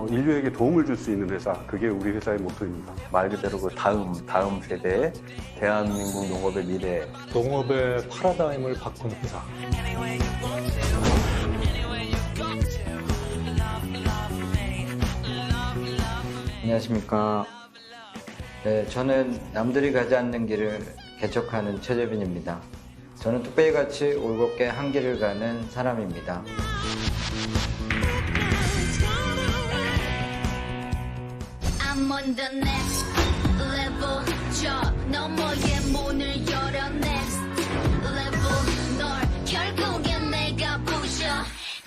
인류에게 도움을 줄 수 있는 회사, 그게 우리 회사의 모토입니다. 말 그대로 그 다음 세대의 대한민국 농업의 미래. 농업의 파라다임을 바꾼 회사. 안녕하십니까. 네, 저는 남들이 가지 않는 길을 개척하는 최재빈입니다. 저는 뚝배기같이 올곧게 한 길을 가는 사람입니다. I'm on the next level. 저 너머의 문을 열어 next level. 널 결국엔 내가 부셔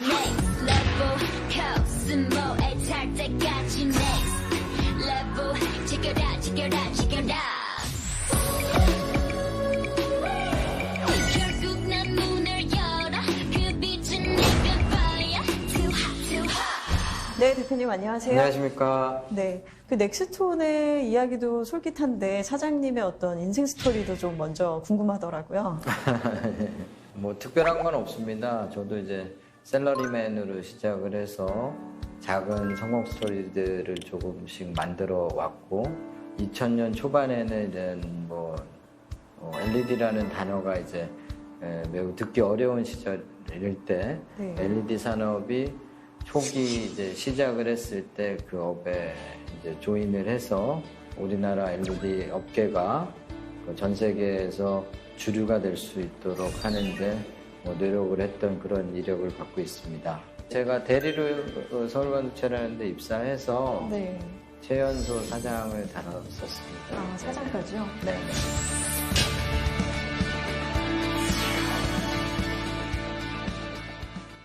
next level. 코스모에 탈 때까지 next level. 지켜라 지켜라 지켜라. 결국 난 문을 열어 그 빛은 내가 봐야 too hot too hot. 네, 대표님 안녕하세요. 안녕하십니까. 네, 그 넥스톤의 이야기도 솔깃한데 사장님의 어떤 인생 스토리도 좀 먼저 궁금하더라고요. 뭐 특별한 건 없습니다. 저도 이제 샐러리맨으로 시작을 해서 작은 성공 스토리들을 조금씩 만들어 왔고 2000년 초반에는 이제 LED라는 단어가 이제 매우 듣기 어려운 시절일 때 네. LED 산업이 초기 이제 시작을 했을 때 그 업에 이제 조인을 해서 우리나라 LED 업계가 전 세계에서 주류가 될 수 있도록 하는데 노력을 했던 그런 이력을 갖고 있습니다. 제가 대리로 서울건축체라는 데 입사해서 네. 최연소 사장을 다뤘었습니다. 아, 사장까지요? 네.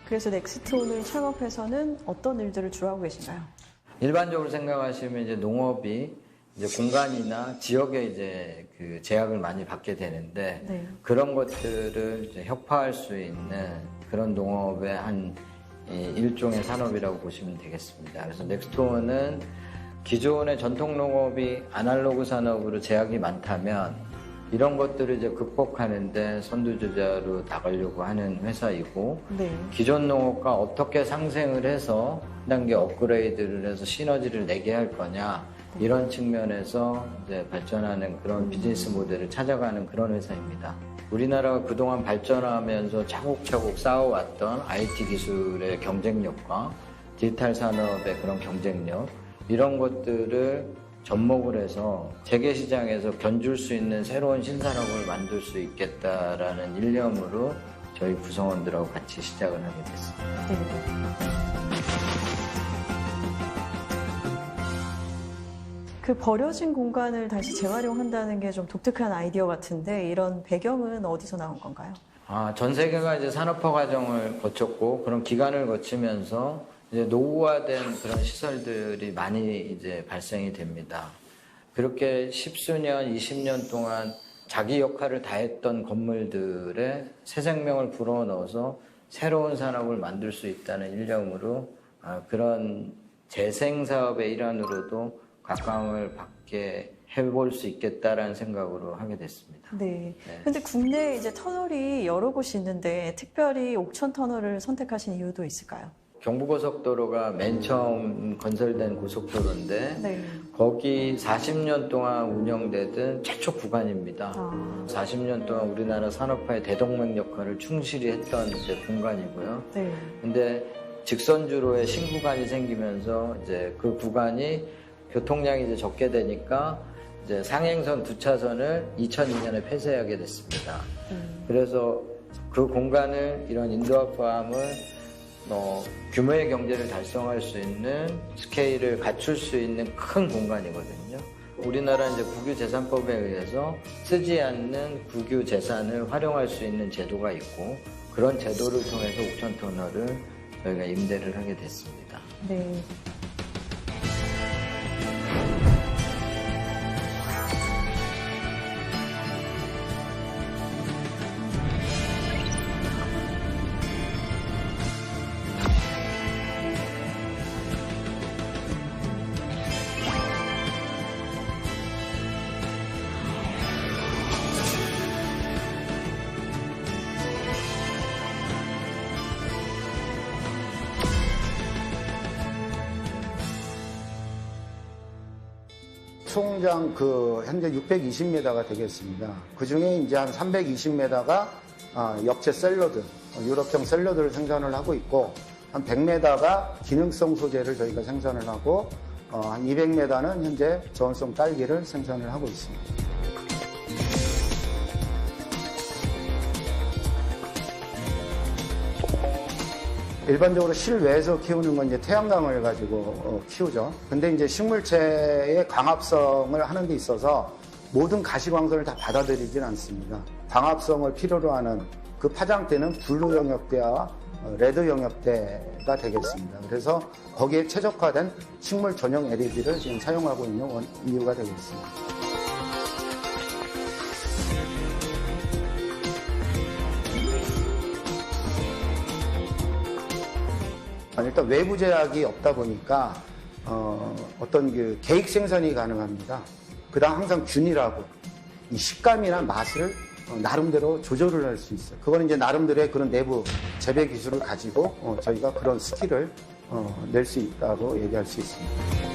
그래서 넥스톤을 창업해서는 어떤 일들을 주로 하고 계신가요? 일반적으로 생각하시면 이제 농업이 이제 공간이나 지역에 이제 그 제약을 많이 받게 되는데 네. 그런 것들을 이제 혁파할 수 있는 그런 농업의 한 일종의 산업이라고 보시면 되겠습니다. 그래서 넥스톤은 기존의 전통 농업이 아날로그 산업으로 제약이 많다면 이런 것들을 이제 극복하는데 선두주자로 나가려고 하는 회사이고 네. 기존 농업과 어떻게 상생을 해서 한 단계 업그레이드를 해서 시너지를 내게 할 거냐 이런 측면에서 이제 발전하는 그런 비즈니스 모델을 찾아가는 그런 회사입니다. 우리나라가 그동안 발전하면서 차곡차곡 쌓아왔던 IT 기술의 경쟁력과 디지털 산업의 그런 경쟁력 이런 것들을 접목을 해서 재계시장에서 견줄 수 있는 새로운 신산업을 만들 수 있겠다라는 일념으로 저희 구성원들하고 같이 시작을 하게 됐습니다. 네. 그 버려진 공간을 다시 재활용한다는 게 좀 독특한 아이디어 같은데 이런 배경은 어디서 나온 건가요? 전 세계가 이제 산업화 과정을 거쳤고 그런 기간을 거치면서 이제 노후화된 그런 시설들이 많이 이제 발생이 됩니다. 그렇게 10수년, 20년 동안 자기 역할을 다했던 건물들에 새 생명을 불어넣어서 새로운 산업을 만들 수 있다는 일념으로 그런 재생 사업의 일환으로도 각광을 받게 해볼 수 있겠다라는 생각으로 하게 됐습니다. 네. 네. 근데 국내에 이제 터널이 여러 곳이 있는데 특별히 옥천 터널을 선택하신 이유도 있을까요? 경부고속도로가 맨 처음 건설된 고속도로인데 네. 거기 40년 동안 운영되던 최초 구간입니다. 40년 동안 우리나라 산업화의 대동맥 역할을 충실히 했던 이제 공간이고요. 네. 근데 직선주로의 신구간이 생기면서 이제 그 구간이 교통량이 이제 적게 되니까 이제 상행선 2차선을 2002년에 폐쇄하게 됐습니다. 그래서 그 공간을 이런 인도화 포함을 규모의 경제를 달성할 수 있는 스케일을 갖출 수 있는 큰 공간이거든요. 우리나라 이제 국유재산법에 의해서 쓰지 않는 국유 재산을 활용할 수 있는 제도가 있고 그런 제도를 통해서 옥천 터널을 저희가 임대를 하게 됐습니다. 네. 송장 현재 620m가 되겠습니다. 그 중에 이제 한 320m가 엽채 샐러드, 유럽형 샐러드를 생산을 하고 있고, 한 100m가 기능성 소재를 저희가 생산을 하고, 한 200m는 현재 저온성 딸기를 생산을 하고 있습니다. 일반적으로 실외에서 키우는 건 이제 태양광을 가지고 키우죠. 근데 이제 식물체의 광합성을 하는 데 있어서 모든 가시광선을 다 받아들이진 않습니다. 광합성을 필요로 하는 그 파장대는 블루 영역대와 레드 영역대가 되겠습니다. 그래서 거기에 최적화된 식물 전용 LED를 지금 사용하고 있는 이유가 되겠습니다. 일단 외부 제약이 없다 보니까 어떤 그 계획 생산이 가능합니다. 그다음 항상 균일하고 이 식감이나 맛을 나름대로 조절을 할 수 있어요. 그거는 이제 나름대로의 그런 내부 재배 기술을 가지고 저희가 그런 스킬을 낼 수 있다고 얘기할 수 있습니다.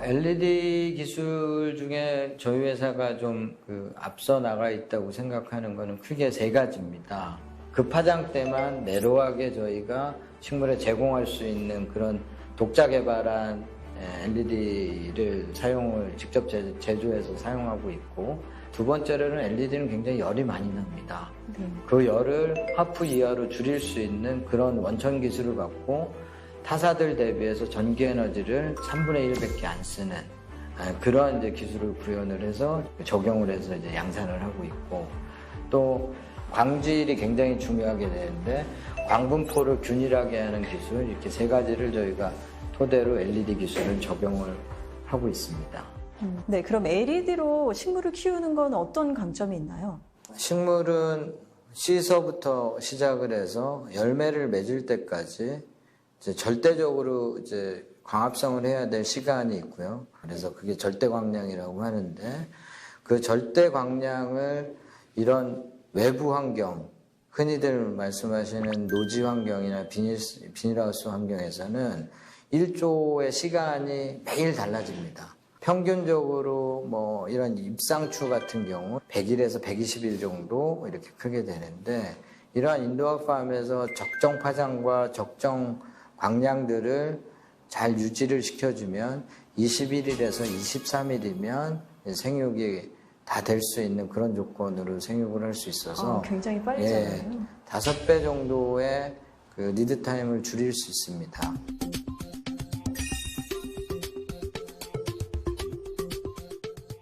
LED 기술 중에 저희 회사가 좀 앞서 나가 있다고 생각하는 거는 크게 세 가지입니다. 그 파장대만 내로하게 저희가 식물에 제공할 수 있는 그런 독자 개발한 LED를 직접 제조해서 사용하고 있고, 두 번째로는 LED는 굉장히 열이 많이 납니다. 그 열을 하프 이하로 줄일 수 있는 그런 원천 기술을 갖고 타사들 대비해서 전기 에너지를 3분의 1밖에 안 쓰는 그런 이제 기술을 구현을 해서 적용을 해서 이제 양산을 하고 있고, 또 광질이 굉장히 중요하게 되는데 광분포를 균일하게 하는 기술, 이렇게 세 가지를 저희가 토대로 LED 기술을 적용을 하고 있습니다. 네, 그럼 LED로 식물을 키우는 건 어떤 강점이 있나요? 식물은 씨서부터 시작을 해서 열매를 맺을 때까지 이제 절대적으로 이제 광합성을 해야 될 시간이 있고요. 그래서 그게 절대 광량이라고 하는데, 그 절대 광량을 이런 외부 환경, 흔히들 말씀하시는 노지 환경이나 비닐하우스 환경에서는 1조의 시간이 매일 달라집니다. 평균적으로 뭐 이런 잎상추 같은 경우 100일에서 120일 정도 이렇게 크게 되는데, 이러한 인도어팜에서 적정 파장과 적정 광량들을 잘 유지를 시켜주면 21일에서 23일이면 생육이 다 될 수 있는 그런 조건으로 생육을 할 수 있어서 굉장히 빨리 자라요. 5배 정도의 그 리드 타임을 줄일 수 있습니다.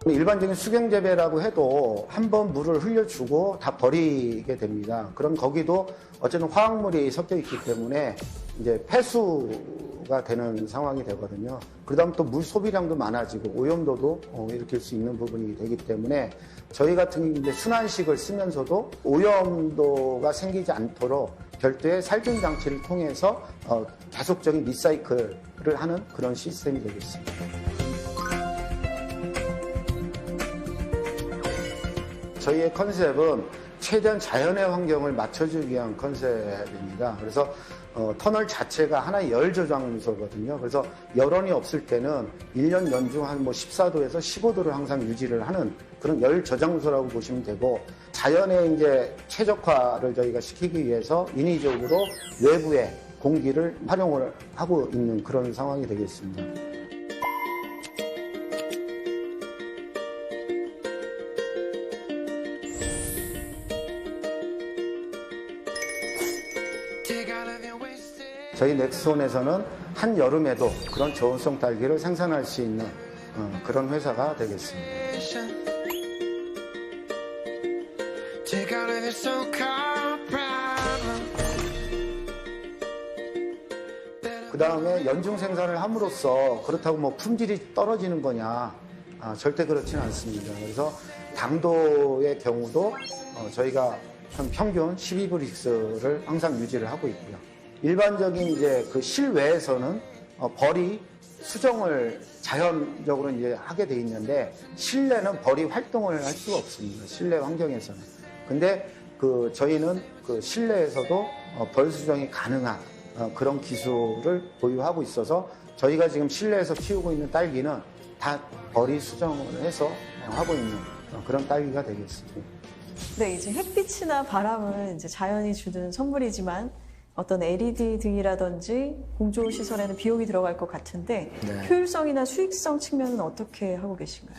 일반적인 수경 재배라고 해도 한번 물을 흘려주고 다 버리게 됩니다. 그럼 거기도 어쨌든 화학물이 섞여 있기 때문에 이제 폐수가 되는 상황이 되거든요. 그다음 또 물 소비량도 많아지고 오염도도 일으킬 수 있는 부분이 되기 때문에 저희 같은 이제 순환식을 쓰면서도 오염도가 생기지 않도록 별도의 살균 장치를 통해서 계속적인 리사이클을 하는 그런 시스템이 되겠습니다. 저희의 컨셉은 최대한 자연의 환경을 맞춰주기 위한 컨셉입니다. 그래서 터널 자체가 하나의 열 저장소거든요. 그래서 열원이 없을 때는 1년 연중 한 14도에서 15도를 항상 유지를 하는 그런 열 저장소라고 보시면 되고, 자연의 이제 최적화를 저희가 시키기 위해서 인위적으로 외부의 공기를 활용을 하고 있는 그런 상황이 되겠습니다. 저희 넥스온에서는 한여름에도 그런 저온성 딸기를 생산할 수 있는 그런 회사가 되겠습니다. 그 다음에 연중 생산을 함으로써 그렇다고 뭐 품질이 떨어지는 거냐, 절대 그렇지는 않습니다. 그래서 당도의 경우도 저희가 한 평균 12브릭스를 항상 유지를 하고 있고요. 일반적인 이제 그 실외에서는 벌이 수정을 자연적으로 이제 하게 돼 있는데, 실내는 벌이 활동을 할 수가 없습니다. 실내 환경에서는. 근데 저희는 그 실내에서도 벌 수정이 가능한 그런 기술을 보유하고 있어서 저희가 지금 실내에서 키우고 있는 딸기는 다 벌이 수정을 해서 하고 있는 그런 딸기가 되겠습니다. 네, 이제 햇빛이나 바람은 이제 자연이 주는 선물이지만 어떤 LED 등이라든지 공조 시설에는 비용이 들어갈 것 같은데 네. 효율성이나 수익성 측면은 어떻게 하고 계신가요?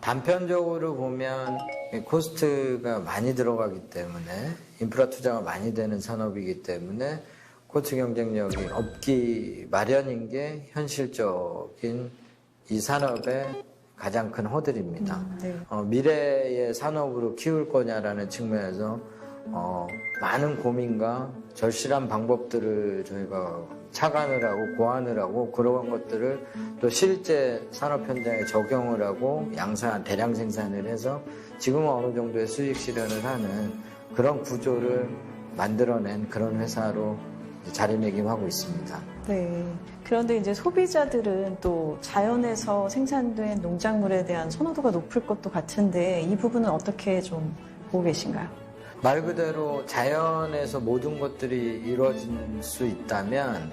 단편적으로 보면 코스트가 많이 들어가기 때문에 인프라 투자가 많이 되는 산업이기 때문에 코스트 경쟁력이 없기 마련인 게 현실적인 이 산업의 가장 큰 허들입니다. 네. 미래의 산업으로 키울 거냐라는 측면에서 많은 고민과 절실한 방법들을 저희가 착안을 하고 고안을 하고 그런 것들을 또 실제 산업 현장에 적용을 하고 대량 생산을 해서 지금은 어느 정도의 수익 실현을 하는 그런 구조를 만들어낸 그런 회사로 자리매김하고 있습니다. 네. 그런데 이제 소비자들은 또 자연에서 생산된 농작물에 대한 선호도가 높을 것도 같은데 이 부분은 어떻게 좀 보고 계신가요? 말 그대로 자연에서 모든 것들이 이루어질 수 있다면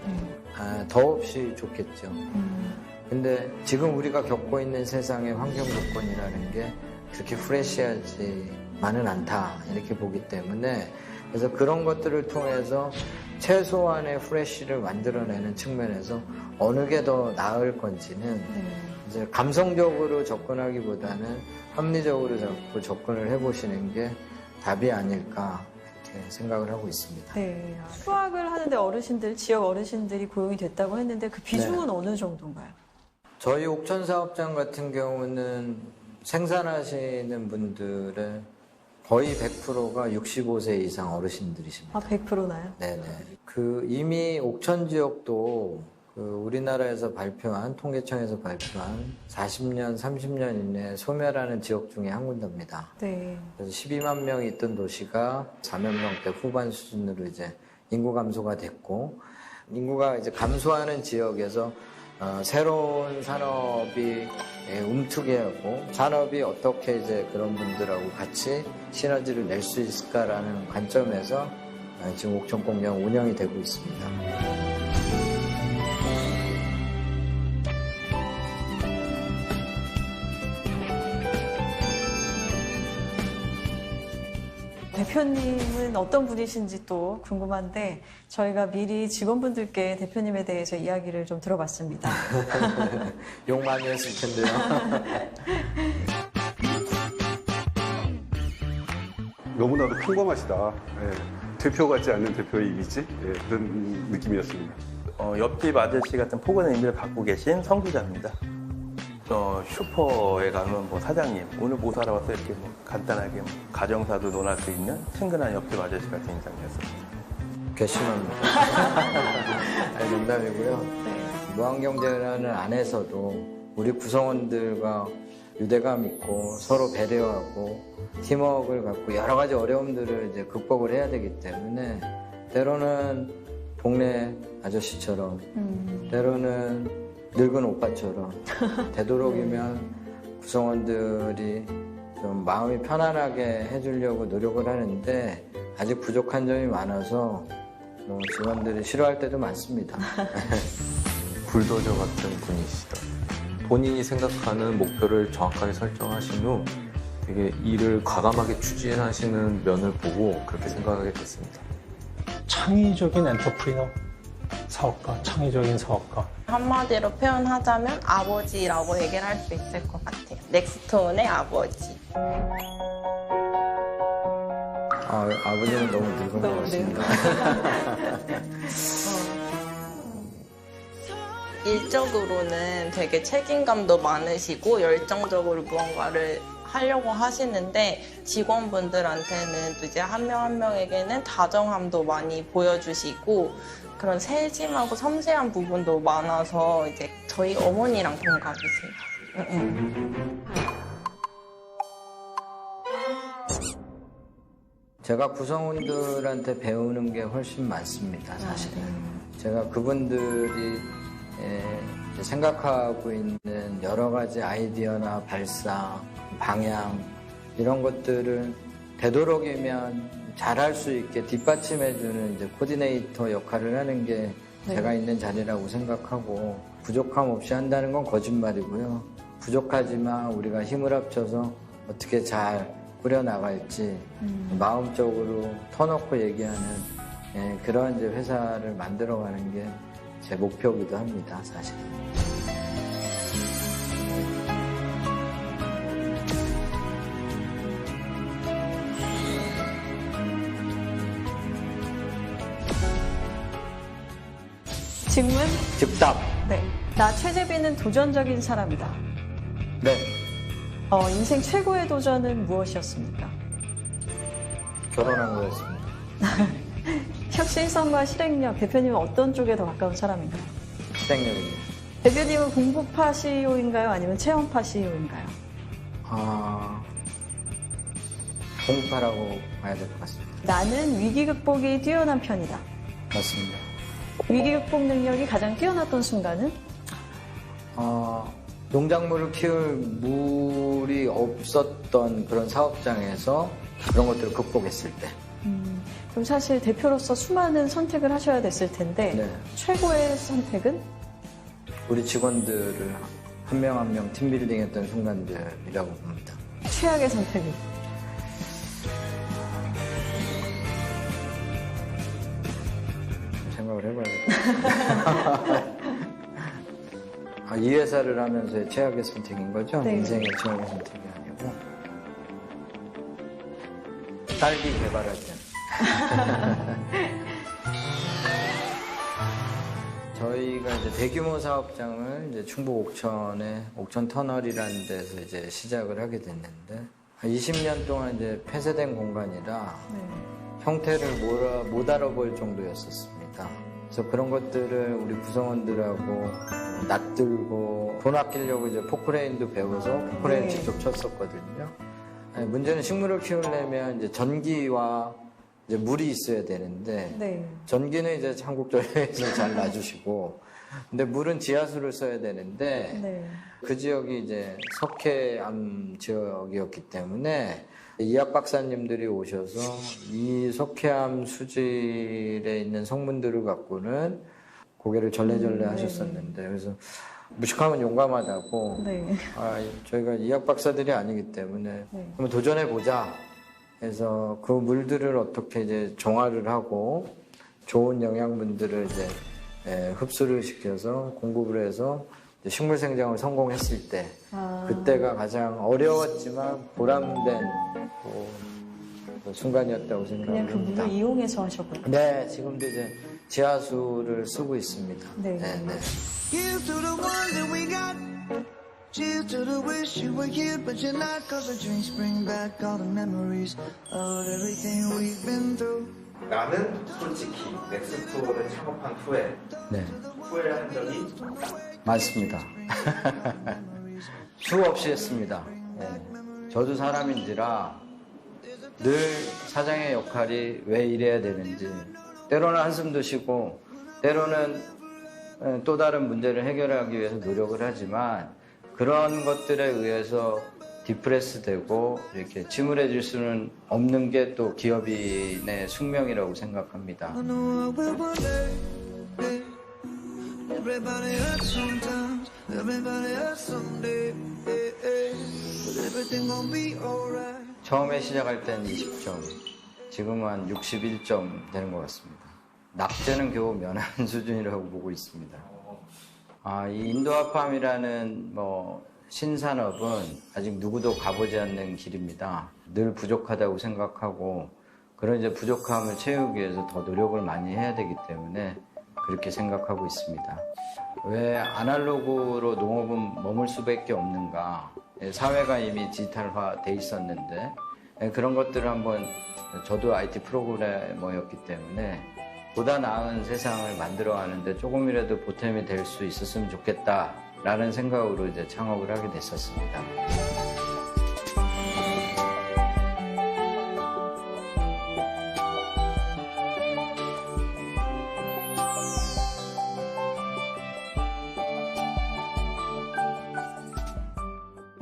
더없이 좋겠죠. 근데 지금 우리가 겪고 있는 세상의 환경 조건이라는 게 그렇게 프레시하지만은 않다 이렇게 보기 때문에 그래서 그런 것들을 통해서 최소한의 프레쉬를 만들어내는 측면에서 어느 게 더 나을 건지는 이제 감성적으로 접근하기보다는 합리적으로 자꾸 접근을 해보시는 게 답이 아닐까 이렇게 생각을 하고 있습니다. 네. 수확을 하는데 지역 어르신들이 고용이 됐다고 했는데 그 비중은 어느 정도인가요? 저희 옥천 사업장 같은 경우는 생산하시는 분들의 거의 100%가 65세 이상 어르신들이십니다. 100%나요? 네네. 이미 옥천 지역도 우리나라에서 통계청에서 발표한 40년, 30년 이내에 소멸하는 지역 중에 한 군데입니다. 네. 그래서 12만 명이 있던 도시가 4만 명대 후반 수준으로 이제 인구 감소가 됐고, 인구가 이제 감소하는 지역에서 새로운 산업이 움트게 하고 산업이 어떻게 이제 그런 분들하고 같이 시너지를 낼 수 있을까라는 관점에서 지금 옥천공장 운영이 되고 있습니다. 대표님은 어떤 분이신지 또 궁금한데 저희가 미리 직원분들께 대표님에 대해서 이야기를 좀 들어봤습니다. 욕 많이 했을 텐데요. 너무나도 평범하시다. 예, 대표 같지 않는 대표의 이미지 예, 그런 느낌이었습니다. 옆집 아저씨 같은 포근한 의미를 갖고 계신 성기자입니다. 슈퍼에 가면 사장님 오늘 뭐 사러 왔어 이렇게 간단하게 가정사도 논할 수 있는 친근한 옆집 아저씨 같은 인상이었습니다. 괘씸합니다. 아니, 농담이고요. 네. 무한경제라는 안에서도 우리 구성원들과 유대감 있고 서로 배려하고 팀워크를 갖고 여러 가지 어려움들을 이제 극복을 해야 되기 때문에 때로는 동네 아저씨처럼 때로는 늙은 오빠처럼 되도록이면 구성원들이 좀 마음이 편안하게 해주려고 노력을 하는데 아직 부족한 점이 많아서 직원들이 싫어할 때도 많습니다. 불도저 같은 분이시다. 본인이 생각하는 목표를 정확하게 설정하신 후 되게 일을 과감하게 추진하시는 면을 보고 그렇게 생각하게 됐습니다. 창의적인 엔터프리너, 사업가, 창의적인 사업가. 한마디로 표현하자면 아버지라고 얘기를 할 수 있을 것 같아요. 넥스톤의 아버지. 아버지는 너무 늙은 것 같습니다. 일적으로는 되게 책임감도 많으시고 열정적으로 무언가를 하려고 하시는데 직원분들한테는 또 이제 한 명 한 명에게는 다정함도 많이 보여주시고 그런 세심하고 섬세한 부분도 많아서 이제 저희 어머니랑 동갑이세요. 제가 구성원들한테 배우는 게 훨씬 많습니다, 사실은. 제가 그분들이 생각하고 있는 여러 가지 아이디어나 발상, 방향 이런 것들을 되도록이면 잘할 수 있게 뒷받침해주는 이제 코디네이터 역할을 하는 게 네. 제가 있는 자리라고 생각하고 부족함 없이 한다는 건 거짓말이고요. 부족하지만 우리가 힘을 합쳐서 어떻게 잘 꾸려나갈지 마음적으로 터놓고 얘기하는 그런 이제 회사를 만들어가는 게 제 목표이기도 합니다, 사실. 질문? 즉답. 네. 나 최재빈은 도전적인 사람이다. 네. 인생 최고의 도전은 무엇이었습니까? 결혼한 거였습니다. 혁신성과 실행력, 대표님은 어떤 쪽에 더 가까운 사람인가요? 실행력입니다. 대표님은 공부파 CEO인가요? 아니면 체험파 CEO인가요? 공파라고 봐야 될 것 같습니다. 나는 위기 극복이 뛰어난 편이다. 맞습니다. 위기 극복 능력이 가장 뛰어났던 순간은? 농작물을 키울 물이 없었던 그런 사업장에서 그런 것들을 극복했을 때. 그럼 사실 대표로서 수많은 선택을 하셔야 됐을 텐데 네. 최고의 선택은? 우리 직원들을 한 명 한 명 팀빌딩 했던 순간들이라고 봅니다. 최악의 선택은? 생각을 해봐야겠다. 이 회사를 하면서의 최악의 선택인 거죠? 네. 인생의 최악의 선택이 아니고. 딸기 개발할 때. 저희가 이제 대규모 사업장을 이제 충북 옥천의 옥천 터널이라는 데서 이제 시작을 하게 됐는데 20년 동안 이제 폐쇄된 공간이라 네. 형태를 못 알아볼 정도였었습니다. 그래서 그런 것들을 우리 구성원들하고 낯들고 돈 아끼려고 이제 포크레인도 배워서 포크레인 네. 직접 쳤었거든요. 아니, 문제는 식물을 키우려면 이제 전기와 이제 물이 있어야 되는데 네. 전기는 이제 한국전력에서 잘 놔주시고 근데 물은 지하수를 써야 되는데 네. 그 지역이 이제 석회암 지역이었기 때문에 이학 박사님들이 오셔서 이 석회암 수질에 있는 성분들을 갖고는 고개를 절레절레 하셨었는데 그래서 무식하면 용감하다고 네. 저희가 이학 박사들이 아니기 때문에 네. 한번 도전해 보자 해서 그 물들을 어떻게 이제 정화를 하고 좋은 영양분들을 이제 흡수를 시켜서 공급을 해서 이제 식물 생장을 성공했을 때 그때가 가장 어려웠지만 보람된 그 순간이었다고 그냥 생각합니다. 그 물을 이용해서 하셨군요. 네, 지금도 이제 지하수를 쓰고 있습니다. 네. Here's to the ones that we got. Cheers to the wish you were here, but you're not. Cause the drinks bring back all the memories of everything we've been through. 나는 솔직히 넥스트를 창업한 후에 네, 후회한 적이 없다. 맞습니다. 수없이 했습니다. 네. 저도 사람인지라 늘 사장의 역할이 왜 이래야 되는지 때로는 한숨도 쉬고 때로는 또 다른 문제를 해결하기 위해서 노력을 하지만 그런 것들에 의해서 디프레스 되고 이렇게 침울해질 수는 없는 게 또 기업인의 숙명이라고 생각합니다. I know I will one day. Yeah. Everybody hurts sometimes. Everybody hurts someday. Yeah, yeah. But everything gon' be alright. 처음에 시작할 땐 20점, 지금은 한 61점 되는 것 같습니다. 낙제는 겨우 면한 수준이라고 보고 있습니다. 이 인도아팜이라는 신산업은 아직 누구도 가보지 않는 길입니다. 늘 부족하다고 생각하고 그런 이제 부족함을 채우기 위해서 더 노력을 많이 해야 되기 때문에 그렇게 생각하고 있습니다. 왜 아날로그로 농업은 머물 수밖에 없는가? 사회가 이미 디지털화 돼 있었는데 그런 것들을 한번 저도 IT 프로그래머였기 때문에 보다 나은 세상을 만들어가는데 조금이라도 보탬이 될 수 있었으면 좋겠다라는 생각으로 이제 창업을 하게 됐었습니다.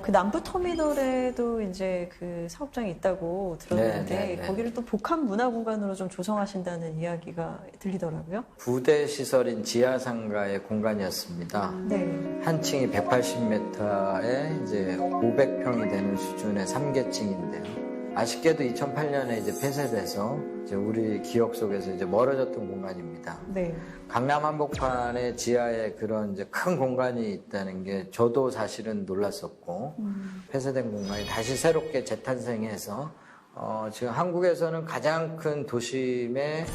그 남부터미널에도 이제 그 사업장이 있다고 들었는데 네, 네, 네. 거기를 또 복합 문화공간으로 좀 조성하신다는 이야기가 들리더라고요. 부대 시설인 지하상가의 공간이었습니다. 네. 한 층이 180m에 이제 500평이 되는 수준의 3계층인데요. 아쉽게도 2008년에 이제 폐쇄돼서 이제 우리 기억 속에서 이제 멀어졌던 공간입니다. 네. 강남 한복판의 지하에 그런 이제 큰 공간이 있다는 게 저도 사실은 놀랐었고 폐쇄된 공간이 다시 새롭게 재탄생해서 지금 한국에서는 가장 큰 도심의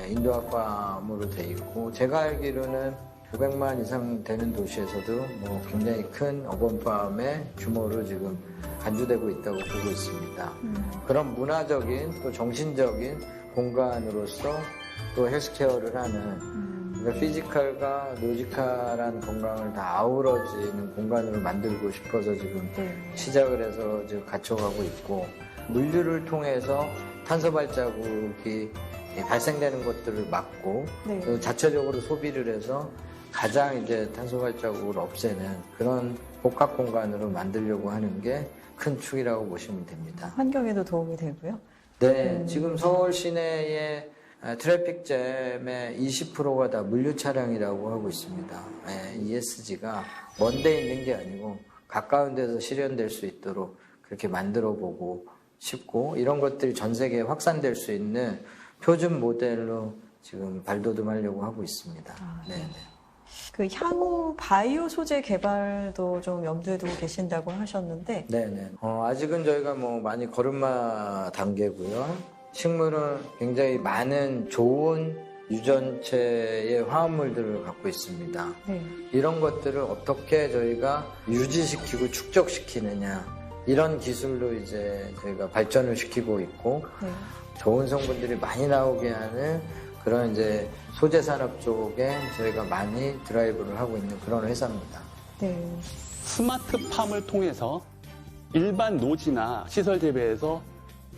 인도학과으로 돼 있고 제가 알기로는 500만 이상 되는 도시에서도 뭐 굉장히 큰 어반팜의 규모로 지금 간주되고 있다고 보고 있습니다. 그런 문화적인 또 정신적인 공간으로서 또 헬스케어를 하는 그러니까 피지컬과 로지컬한 건강을 다 아우러지는 공간으로 만들고 싶어서 지금 시작을 해서 지금 갖춰가고 있고 물류를 통해서 탄소 발자국이 발생되는 것들을 막고 네. 또 자체적으로 소비를 해서 가장 이제 탄소 발자국을 없애는 그런 복합 공간으로 만들려고 하는 게 큰 축이라고 보시면 됩니다. 환경에도 도움이 되고요. 네, 지금 서울 시내의 트래픽 잼의 20%가 다 물류 차량이라고 하고 있습니다. ESG가 먼 데 있는 게 아니고 가까운 데서 실현될 수 있도록 그렇게 만들어 보고 싶고 이런 것들이 전 세계에 확산될 수 있는 표준 모델로 지금 발돋움하려고 하고 있습니다. 네. 그 향후 바이오 소재 개발도 좀 염두에 두고 계신다고 하셨는데 네네. 아직은 저희가 뭐 많이 걸음마 단계고요. 식물은 굉장히 많은 좋은 유전체의 화합물들을 갖고 있습니다. 네. 이런 것들을 어떻게 저희가 유지시키고 축적시키느냐 이런 기술로 이제 저희가 발전을 시키고 있고 네. 좋은 성분들이 많이 나오게 하는 그런 이제 소재 산업 쪽에 저희가 많이 드라이브를 하고 있는 그런 회사입니다. 네. 스마트팜을 통해서 일반 노지나 시설 재배에서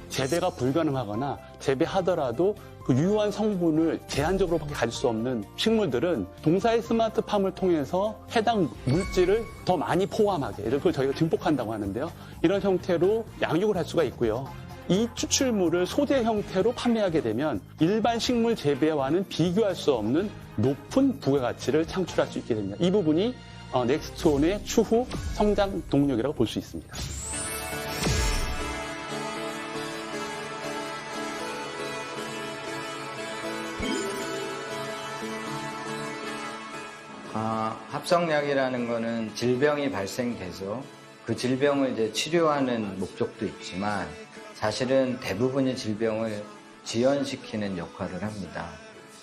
재배가 불가능하거나 재배하더라도 그 유효한 성분을 제한적으로밖에 가질 수 없는 식물들은 동사의 스마트팜을 통해서 해당 물질을 더 많이 포함하게 이걸 저희가 증폭한다고 하는데요. 이런 형태로 양육을 할 수가 있고요. 이 추출물을 소재 형태로 판매하게 되면 일반 식물 재배와는 비교할 수 없는 높은 부가가치를 창출할 수 있게 됩니다. 이 부분이 넥스트온의 추후 성장 동력이라고 볼 수 있습니다. 합성약이라는 거는 질병이 발생돼서 그 질병을 이제 치료하는 목적도 있지만 사실은 대부분의 질병을 지연시키는 역할을 합니다.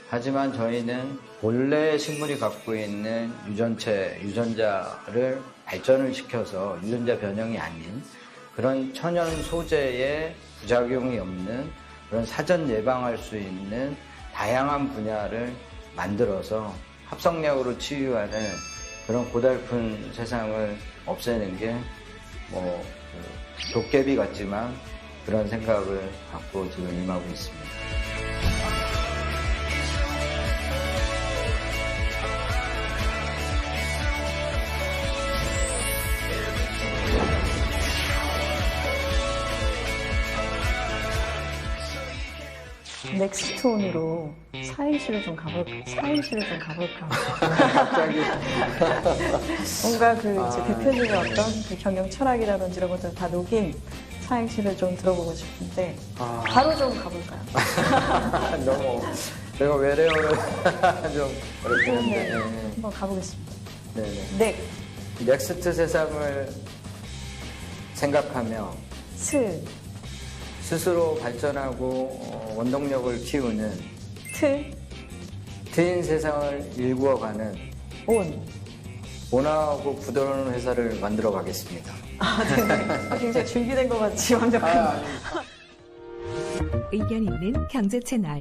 하지만 저희는 본래 식물이 갖고 있는 유전자를 발전을 시켜서 유전자 변형이 아닌 그런 천연 소재의 부작용이 없는 그런 사전 예방할 수 있는 다양한 분야를 만들어서 합성약으로 치유하는 그런 고달픈 세상을 없애는 게 뭐 도깨비 같지만 그런 생각을 갖고 지금 임하고 있습니다. 넥스트온으로 사행시를 좀 가볼까. 갑자기 뭔가 그 이제 대표님의 어떤 그 경영 철학이라든지 이런 것들 다 녹인 사행시를 좀 들어보고 싶은데 바로 좀 가볼까요? 너무 제가 외래어를 좀 어렵긴 한데 네. 한번 가보겠습니다. 네네. 넥스트 세상을 생각하며 스스로 발전하고 원동력을 키우는 트인 세상을 일구어가는 온화하고 부드러운 회사를 만들어 가겠습니다. 네. 굉장히 준비된 것 같이 완벽한. 의견 있는 경제 채널.